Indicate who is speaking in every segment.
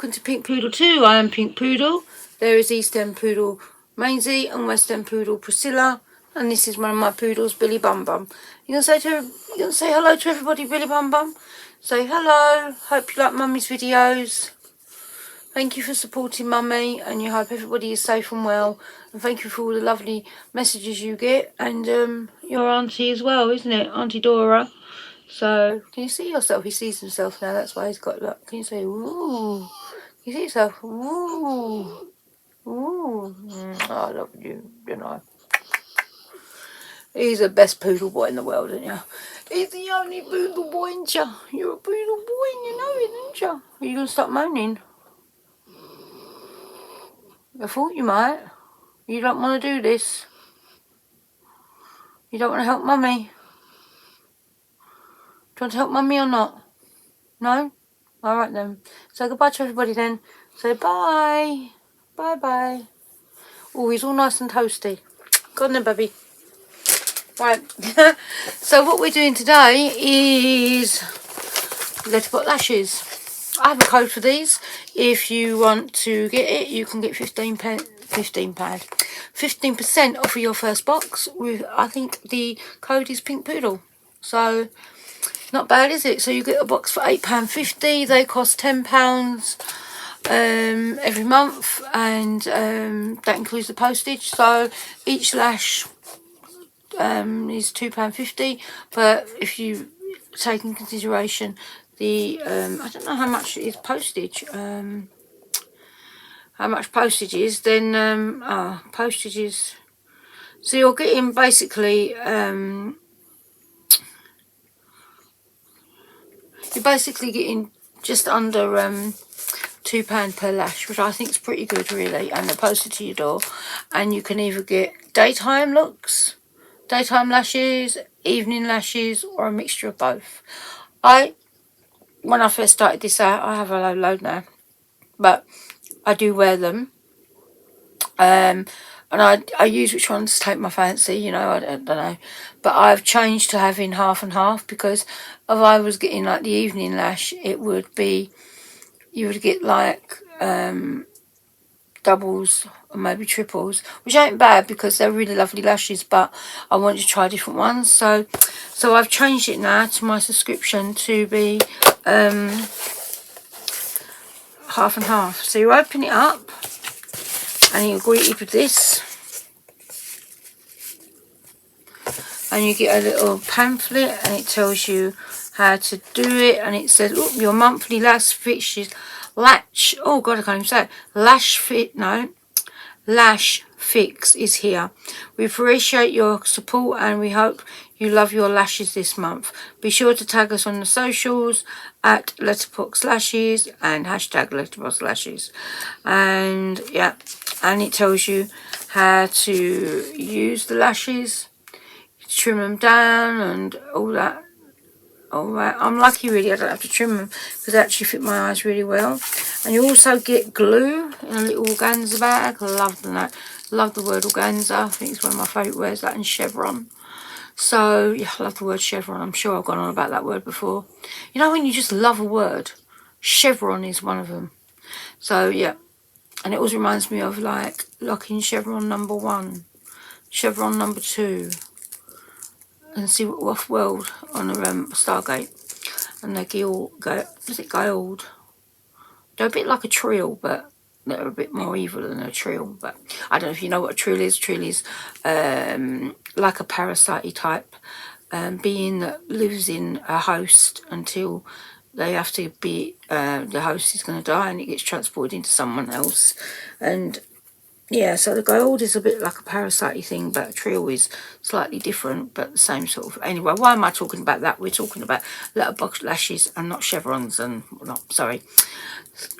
Speaker 1: welcome to Pink Poodle 2. I am Pink Poodle. There is East End Poodle Maisie and West End Poodle Priscilla, and this is one of my poodles, Billy Bum Bum. You gonna say hello to everybody, Billy Bum Bum? Say hello. Hope you like Mummy's videos. Thank you for supporting Mummy, and you hope everybody is safe and well. And thank you for all the lovely messages you get, and your auntie as well, isn't it, Auntie Dora? So, can you see yourself? He sees himself now, that's why he's got, look, can you say, ooh? You see yourself, ooh, ooh. I love you, don't I? He's the best poodle boy in the world, isn't you? He's the only poodle boy, ain't you? You're a poodle boy and you know it, ain't you? Are you going to stop moaning? I thought you might. You don't want to do this. You don't want to help Mummy. Do you want to help Mummy or not? No? Alright then. Say goodbye to everybody then. Say bye. Bye bye. Oh, he's all nice and toasty. Go on then, baby. Right. So what we're doing today is Letterbox lashes. I have a code for these. If you want to get it, you can get £15% off of your first box with, I think the code is Pink Poodle. So not bad, is it? So you get a box for £8.50. They cost £10 every month, and that includes the postage. So each lash is £2.50, but if you take in consideration the I don't know how much is postage, then postage is, so you're getting basically you're basically getting just under £2 per lash, which I think is pretty good really, and they're posted to your door. And you can either get daytime lashes, evening lashes, or a mixture of both. When I first started this out, I have a load now, but I do wear them, and I use which ones take my fancy, you know. I don't know, but I've changed to having half and half, because if I was getting like the evening lash, it would be, you would get like doubles or maybe triples, which ain't bad because they're really lovely lashes, but I wanted to try different ones. So I've changed it now to my subscription to be half and half. So you open it up and you're greeted with this, and you get a little pamphlet and it tells you how to do it, and it says, oh, your monthly lash fixtures, oh god, I can't even say it, lash fix is here. We appreciate your support and we hope you love your lashes this month. Be sure to tag us on the socials at Letterbox Lashes and hashtag Letterbox Lashes. And yeah, and it tells you how to use the lashes, trim them down and all that. Alright, I'm lucky really, I don't have to trim them because they actually fit my eyes really well. And you also get glue in a little organza bag. Love that. Love the word organza. I think it's one of my favourite words, that and chevron. So yeah, I love the word chevron. I'm sure I've gone on about that word before. You know when you just love a word? Chevron is one of them. So yeah, and it always reminds me of like locking chevron number 1, chevron number 2. And see what Off-World on the Stargate, and they is it gold? They're a bit like a trill, but they're a bit more evil than a trill. But I don't know if you know what a trill is. Trill is like a parasite type being that lives in a host until they have to be, the host is going to die and it gets transported into someone else. And yeah, so the gold is a bit like a parasite thing, but trill is slightly different, but the same sort of. Anyway, why am I talking about that? We're talking about letterbox lashes and not chevrons and not. Sorry.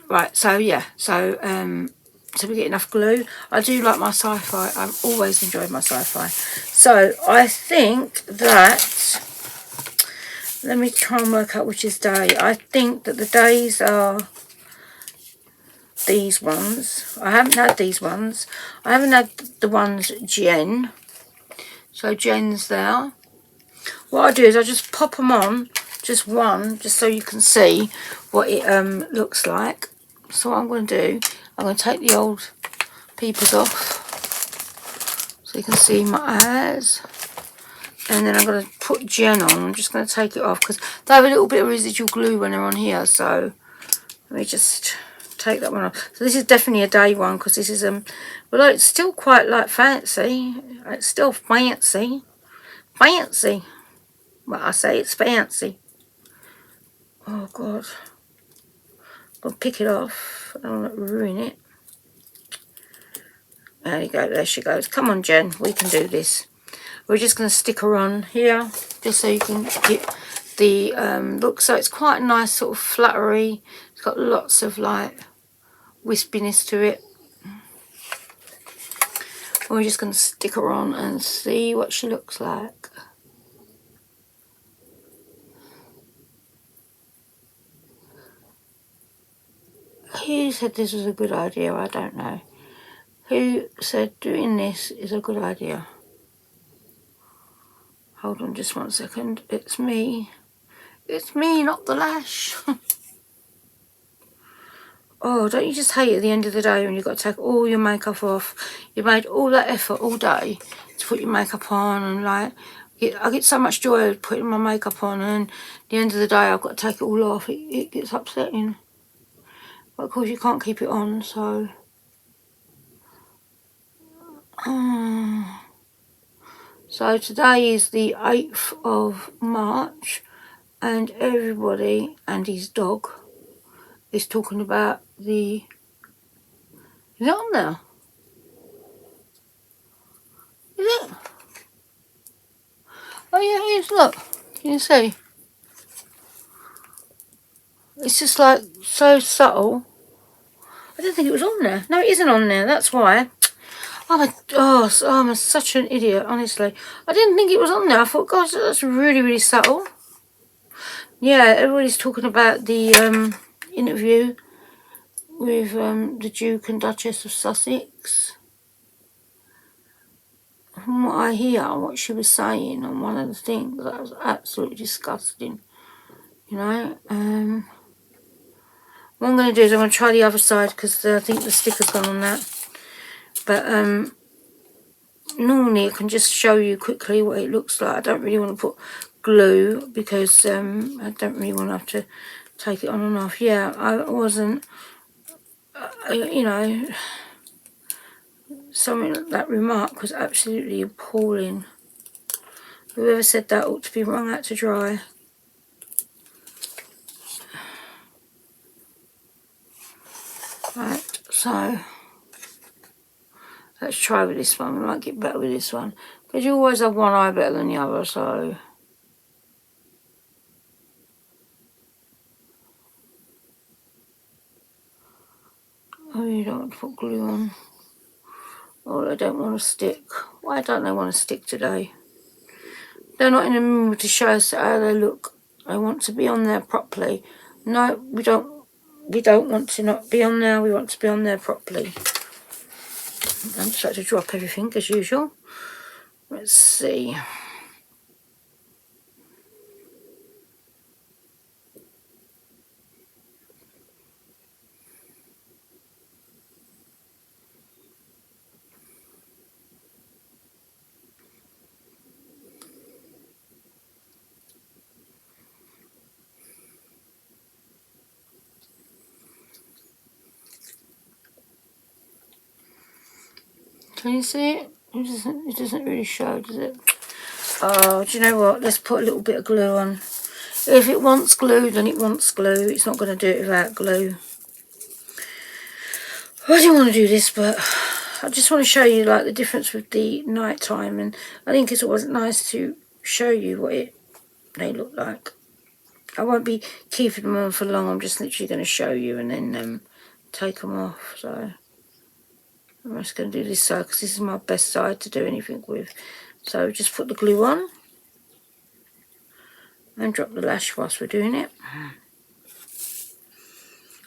Speaker 1: Right. So yeah. So we get enough glue. I do like my sci-fi. I've always enjoyed my sci-fi. So I think that. Let me try and work out which is day. I think that the days are these ones. I haven't had these ones. I haven't had the ones Jen. So Jen's there. What I do is I just pop them on, just one, just so you can see what it looks like. So what I'm going to do, I'm going to take the old peepers off so you can see my eyes. And then I'm going to put Jen on. I'm just going to take it off because they have a little bit of residual glue when they're on here. So let me just take that one off. So this is definitely a day one because this is well, it's still quite like fancy. It's still fancy. Fancy. Well, I say it's fancy. Oh God. I'll pick it off. I don't want to ruin it. There you go. There she goes. Come on, Jen. We can do this. We're just going to stick her on here just so you can get the look. So it's quite a nice sort of fluttery. It's got lots of like wispiness to it. We're just going to stick her on and see what she looks like. Who said this was a good idea? I don't know. Who said doing this is a good idea? Hold on just 1 second. It's me. It's me, not the lash. Oh, don't you just hate at the end of the day when you've got to take all your makeup off? You made all that effort all day to put your makeup on, and like, I get so much joy of putting my makeup on, and at the end of the day I've got to take it all off. It gets upsetting. But of course you can't keep it on, so... So today is the 8th of March, and everybody and his dog is talking about the... Is it on there? Is it? Oh yeah, it is, look. Can you see? It's just like so subtle. I didn't think it was on there. No, it isn't on there, that's why. I'm such an idiot, honestly. I didn't think it was on there. I thought, gosh, that's really, really subtle. Yeah, everybody's talking about the interview with the Duke and Duchess of Sussex. From what I hear, what she was saying on one of the things, that was absolutely disgusting. You know, what I'm going to do is I'm going to try the other side because I think the sticker's gone on that. But normally I can just show you quickly what it looks like. I don't really want to put glue because I don't really want to have to take it on and off. Yeah, I wasn't, you know, that remark was absolutely appalling. Whoever said that ought to be wrung out to dry. Right, so let's try with this one. We might get better with this one. Because you always have one eye better than the other, so... Oh, you don't want to put glue on. Oh, they don't want to stick. Why don't they want to stick today? They're not in the mood to show us how they look. They want to be on there properly. No, we don't. We don't want to not be on there. We want to be on there properly. I'm just like to drop everything as usual. Let's see. Can you see it? It doesn't really show, does it? Oh, do you know what? Let's put a little bit of glue on. If it wants glue, then it wants glue. It's not going to do it without glue. I didn't want to do this, but I just want to show you like the difference with the night time, and I think it's always nice to show you what they look like. I won't be keeping them on for long. I'm just literally going to show you and then take them off. So I'm just going to do this side because this is my best side to do anything with. So just put the glue on and drop the lash whilst we're doing it.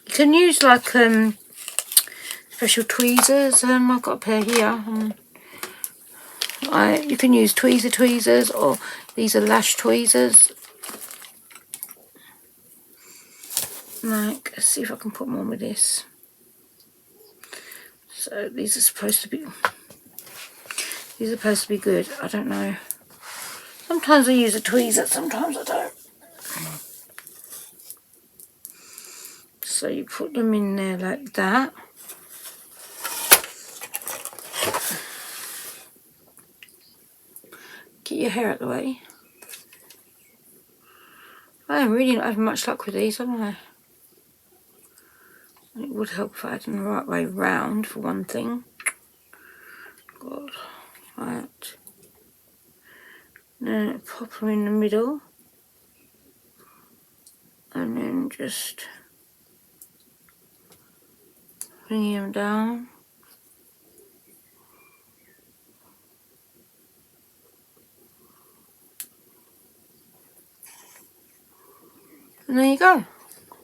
Speaker 1: You can use like special tweezers. I've got a pair here. You can use tweezers, or these are lash tweezers. Like, let's see if I can put them on with this. So these are supposed to be good. I don't know. Sometimes I use a tweezer, sometimes I don't. So you put them in there like that. Get your hair out of the way. I am really not having much luck with these, am I? It would help if I had them the right way round, for one thing. God, right. Then pop them in the middle. And then just bring them down. And there you go.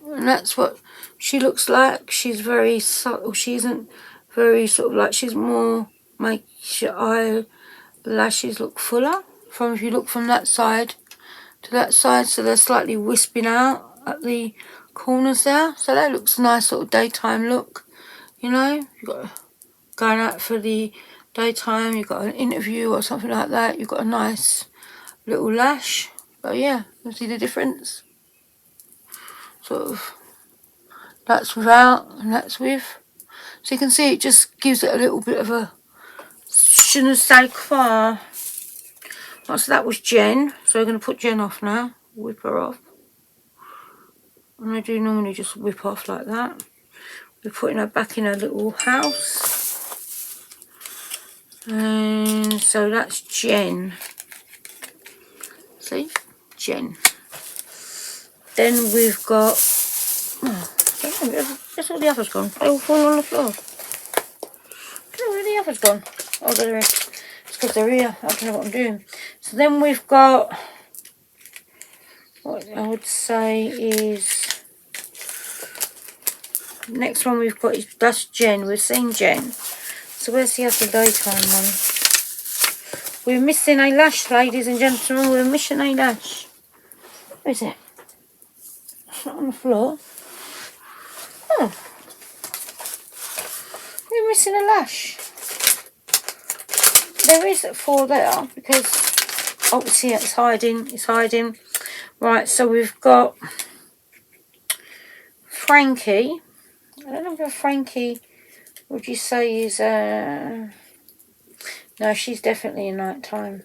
Speaker 1: And that's what she looks like. She's very subtle. She isn't very sort of like, she's more, makes your eyelashes look fuller. From if you look from that side to that side, so they're slightly wisping out at the corners there. So that looks nice, sort of daytime look. You know, you've got going out for the daytime, you've got an interview or something like that, you've got a nice little lash. But yeah, you see the difference? Sort of, that's without and that's with. So you can see it just gives it a little bit of a je ne sais quoi. Oh, so that was Jen. So we're going to put Jen off now. Whip her off. And I do normally just whip off like that. We're putting her back in her little house. And so that's Jen. See? Jen. Then we've got... Oh, where's all the others gone? They all fall on the floor. Where are the others gone? Oh, they're here. It's because they're here. I don't know what I'm doing. So then we've got... What I would say is... Next one we've got is... That's Jen. We've seen Jen. So where's the other daytime one? We're missing a lash, ladies and gentlemen. We're missing a lash. Where is it? It's not on the floor. Oh. We're missing a lash. There is 4 there because obviously it's hiding. It's hiding. Right, so we've got Frankie. I don't know if Frankie, would you say is... No, she's definitely a nighttime.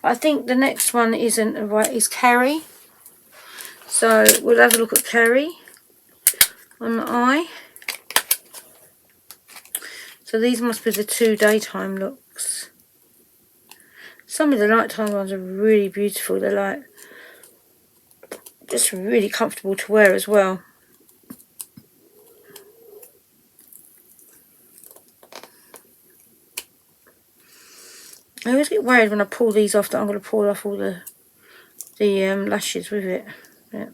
Speaker 1: I think the next one isn't right, is Carrie. So we'll have a look at Carrie on the eye. So these must be the 2 daytime looks. Some of the nighttime ones are really beautiful. They're like just really comfortable to wear as well. I always get worried when I pull these off that I'm going to pull off all the lashes with it. Yeah.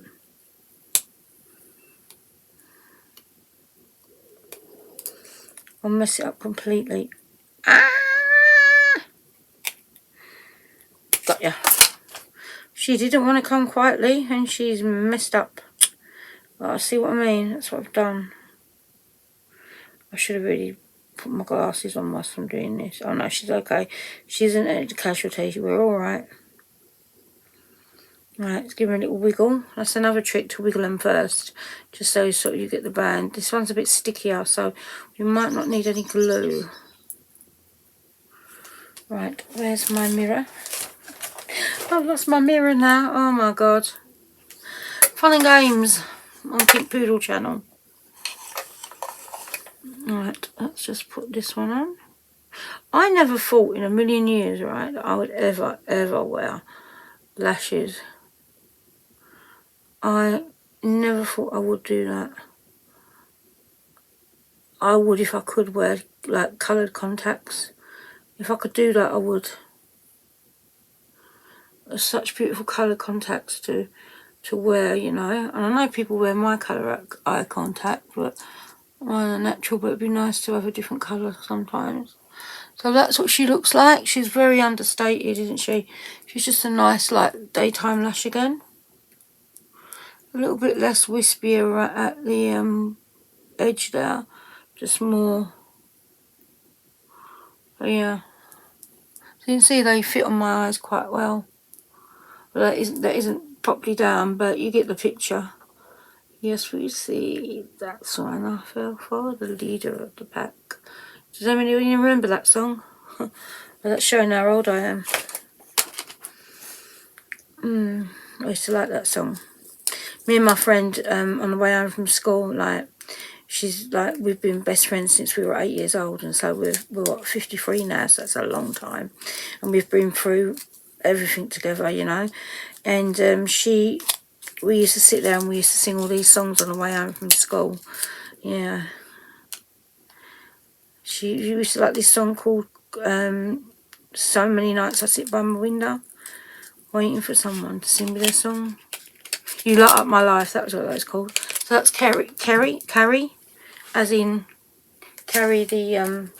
Speaker 1: I'll mess it up completely. Ah! Got ya. She didn't want to come quietly and she's messed up. Oh, see what I mean? That's what I've done. I should have really put my glasses on whilst I'm doing this. Oh no, she's okay. She isn't a casualty. We're alright. Right, let's give her a little wiggle. That's another trick, to wiggle them first, just so sort of you get the band. This one's a bit stickier, so you might not need any glue. Right, where's my mirror? I've lost my mirror now. Oh my god. Fun and games on Pink Poodle channel. Right, let's just put this one on. I never thought in a million years, right, that I would ever wear lashes. I never thought I would do that. I would if I could wear like coloured contacts. If I could do that, I would. There's such beautiful coloured contacts to wear, you know. And I know people wear my colour eye contact, but mine are natural. But it'd be nice to have a different colour sometimes. So that's what she looks like. She's very understated, isn't she? She's just a nice, like, daytime lash again. A little bit less wispier at the edge there. just more. But yeah, so you can see they fit on my eyes quite well. But that isn't properly down, but you get the picture. Yes, we see. That's when I fell for the leader of the pack. Does anybody remember that song? Well, that's showing how old I am. I used to like that song. Me and my friend, on the way home from school, like, we've been best friends since we were 8 years old, and so we're what, 53 now, so that's a long time. And we've been through everything together, you know. And we used to sit there and we used to sing all these songs on the way home from school. Yeah. She used to like this song called So Many Nights I Sit by My Window, waiting for someone to sing me their song. You Light Up My Life, that was what that was called. So that's Carrie, as in Carrie the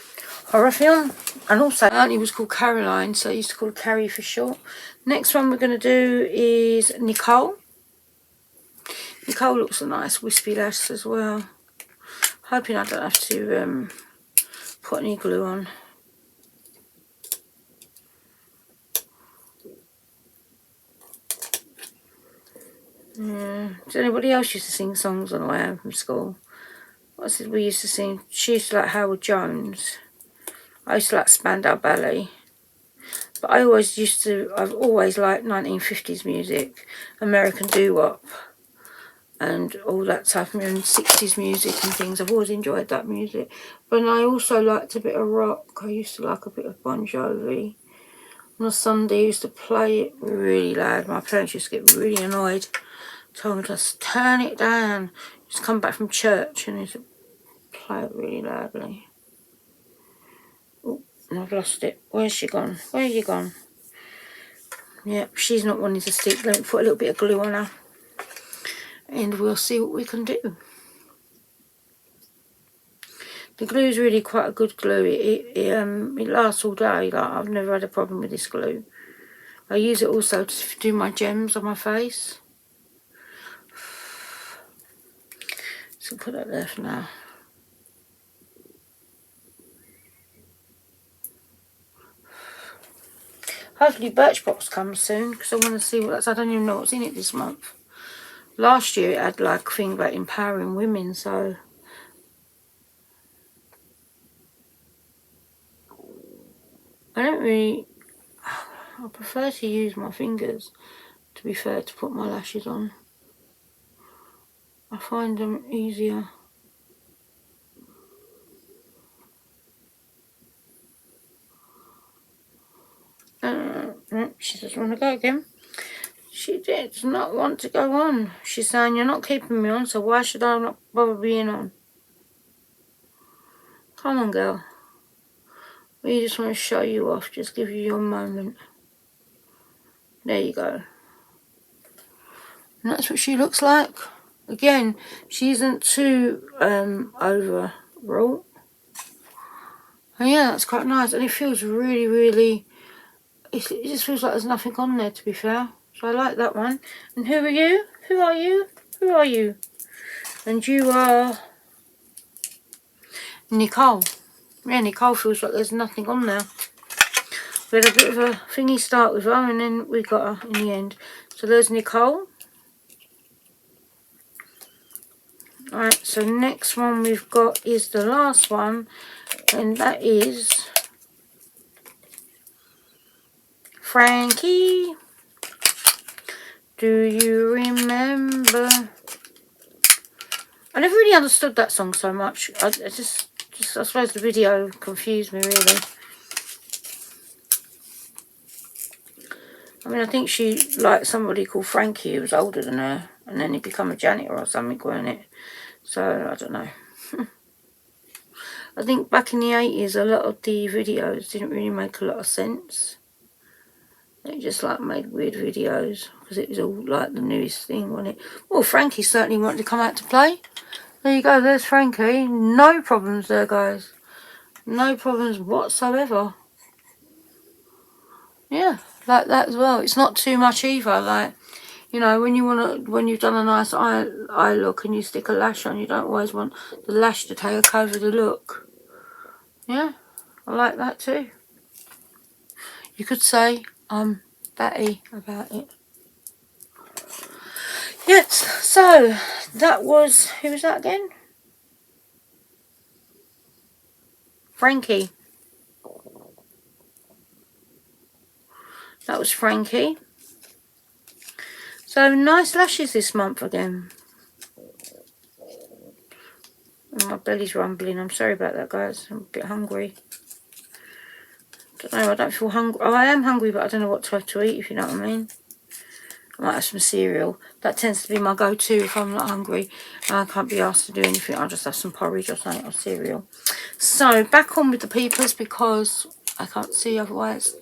Speaker 1: horror film. And also, my auntie was called Caroline, so I used to call her Carrie for short. Next one we're going to do is Nicole. Nicole looks a nice wispy lass as well. Hoping I don't have to put any glue on. Does anybody else used to sing songs on the way home from school? What did we used to sing? She used to like Howard Jones. I used to like Spandau Ballet. But I've always liked 1950s music, American doo-wop, and all that type of music, 60s music and things. I've always enjoyed that music. But I also liked a bit of rock. I used to like a bit of Bon Jovi. On a Sunday, I used to play it really loud. My parents used to get really annoyed. Told me to just turn it down. Just come back from church and used to play it really loudly. Oh, I've lost it. Where's she gone? Where are you gone? Yep, she's not wanting to stick. Let me put a little bit of glue on her. And we'll see what we can do. The glue is really quite a good glue. It lasts all day. Like, I've never had a problem with this glue. I use it also to do my gems on my face. So put that there for now. Hopefully Birchbox comes soon, because I want to see what that's. I don't even know what's in it this month. Last year it had like a thing about empowering women, so I prefer to use my fingers, to be fair, to put my lashes on. I find them easier. She doesn't want to go again. She does not want to go on. She's saying, you're not keeping me on, so why should I not bother being on? Come on, girl. We just want to show you off, just give you your moment. There you go. And that's what she looks like. Again, she isn't too overwrought. And yeah, that's quite nice. And it feels really, really, it just feels like there's nothing on there, to be fair. So I like that one. And who are you? Who are you? Who are you? And you are Nicole. Yeah, Nicole feels like there's nothing on there. We had a bit of a thingy start with her, and then we got her in the end. So there's Nicole. Alright, so next one we've got is the last one, and that is Frankie. Do you remember? I never really understood that song so much. I suppose the video confused me really. I mean, I think she liked somebody called Frankie who was older than her, and then he became a janitor or something, wasn't it? So, I don't know. I think back in the 80s, a lot of the videos didn't really make a lot of sense. They just like made weird videos, because it was all like the newest thing, wasn't it? Well, Frankie certainly wanted to come out to play. There you go, there's Frankie. No problems there, guys. No problems whatsoever. Yeah, like that as well. It's not too much either. Like, You know, when you've done a nice eye look and you stick a lash on, you don't always want the lash to take over the look. Yeah, I like that too. You could say I'm batty about it. Yes, so that was, who was that again? Frankie. That was Frankie. So nice lashes this month again. My belly's rumbling. I'm sorry about that, guys. I'm a bit hungry. Don't know, I don't feel hungry. Oh, I am hungry, but I don't know what to have to eat, if you know what I mean. I might have some cereal. That tends to be my go-to if I'm not hungry and I can't be asked to do anything. I'll just have some porridge or something, or cereal. So, back on with the peepers because I can't see otherwise.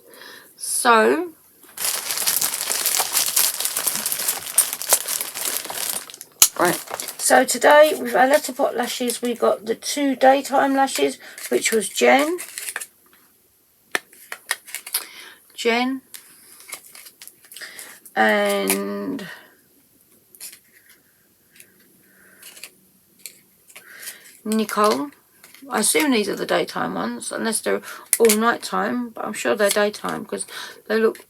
Speaker 1: So, right. So today with our Letterbox lashes, we got the 2 daytime lashes, which was Jen, and Nicole. I assume these are the daytime ones, unless they're all night time, but I'm sure they're daytime because they look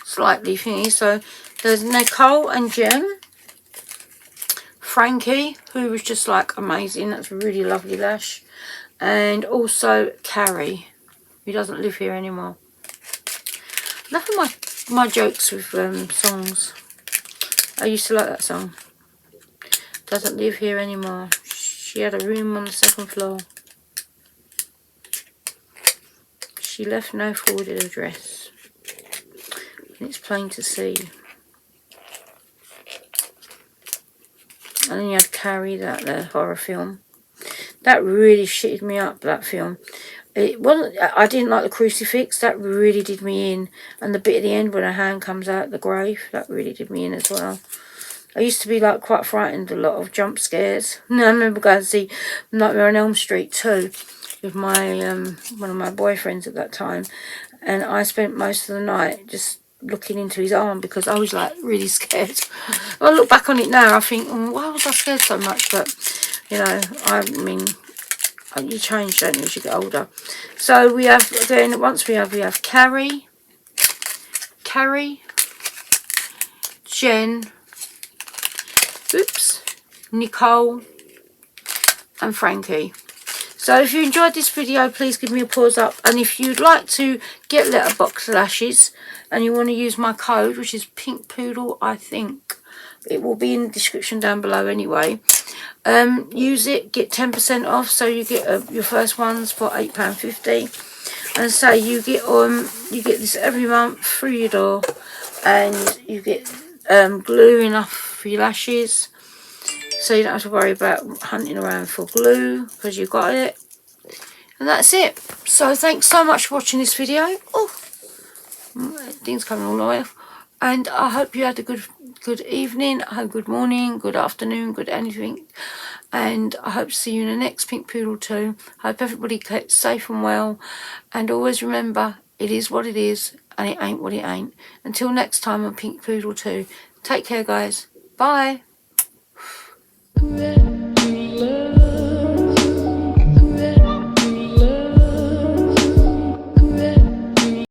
Speaker 1: slightly thingy. So there's Nicole and Jen. Frankie, who was just like amazing, that's a really lovely lash. And also Carrie, who doesn't live here anymore. Enough of my jokes with songs. I used to like that song. Doesn't live here anymore. She had a room on the 2nd floor. She left no forwarded address. And it's plain to see. And then you had Carrie, the horror film. That really shitted me up, that film. It wasn't, I didn't like the crucifix. That really did me in. And the bit at the end when her hand comes out the grave, that really did me in as well. I used to be like quite frightened, a lot of jump scares. I remember going to see Nightmare on Elm Street 2 with my one of my boyfriends at that time. And I spent most of the night just looking into his arm because I was like really scared. When I look back on it now, I think, oh, why was I scared so much? But you know, I mean, you change, don't you, as you get older. So we have, again, once we have Carrie, Jen, Nicole, and Frankie. So if you enjoyed this video, please give me a pause up. And if you'd like to get Letterbox lashes and you want to use my code, which is PINKPOODLE, I think. It will be in the description down below anyway. Use it, get 10% off. So you get your first ones for £8.50. And say you get this every month through your door. And you get glue enough for your lashes. So you don't have to worry about hunting around for glue because you've got it. And that's it. So thanks so much for watching this video. Oh, things coming all the way off. And I hope you had a good evening, a good morning, good afternoon, good anything. And I hope to see you in the next Pink Poodle too. Hope everybody gets safe and well. And always remember, it is what it is and it ain't what it ain't. Until next time on Pink Poodle 2. Take care, guys. Bye. Red.